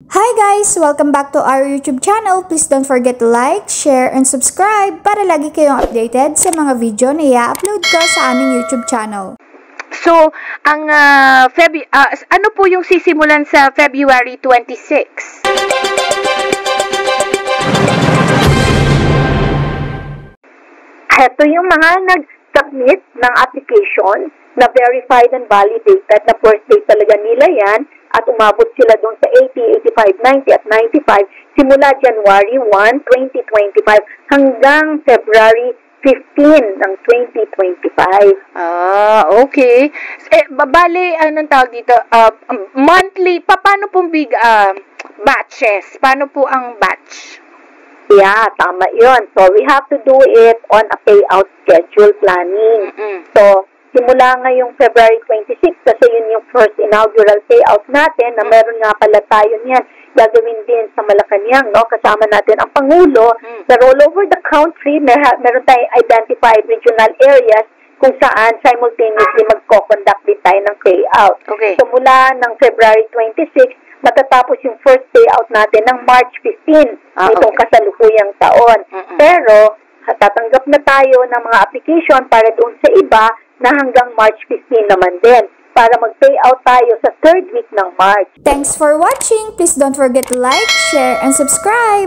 Hi guys! Welcome back to our YouTube channel. Please don't forget to like, share, and subscribe para lagi kayong updated sa mga video na i-upload ko sa aming YouTube channel. So, ang ano po yung sisimulan sa February 26? Ito yung mga nag-submit ng application na verified and validated na first day talaga nila yan at umabot sila doon sa 80, 85, 90 at 95 simula January 1, 2025 hanggang February 15 ng 2025. Okay. Bale, anong tawag dito? Monthly, paano pong batches? Paano po ang batch? Yeah, tama yun. So, we have to do it on a payout schedule planning. So, simula ngayong February 26, kasi yun yung first inaugural payout natin, na meron nga pala tayo niyan, gagawin din sa Malacanang, no? Kasama natin ang Pangulo. Pero all over the country, meron tayong identified regional areas kung saan simultaneously magko-conduct din tayo ng payout. Okay. So, mula ng February 26, matatapos yung first payout natin ng March 15 nitong kasalukuyang taon. Pero, tatanggap na tayo ng mga application para doon sa iba na hanggang March 15 naman din para mag-payout tayo sa third week ng March. Thanks for watching! Please don't forget to like, share, and subscribe!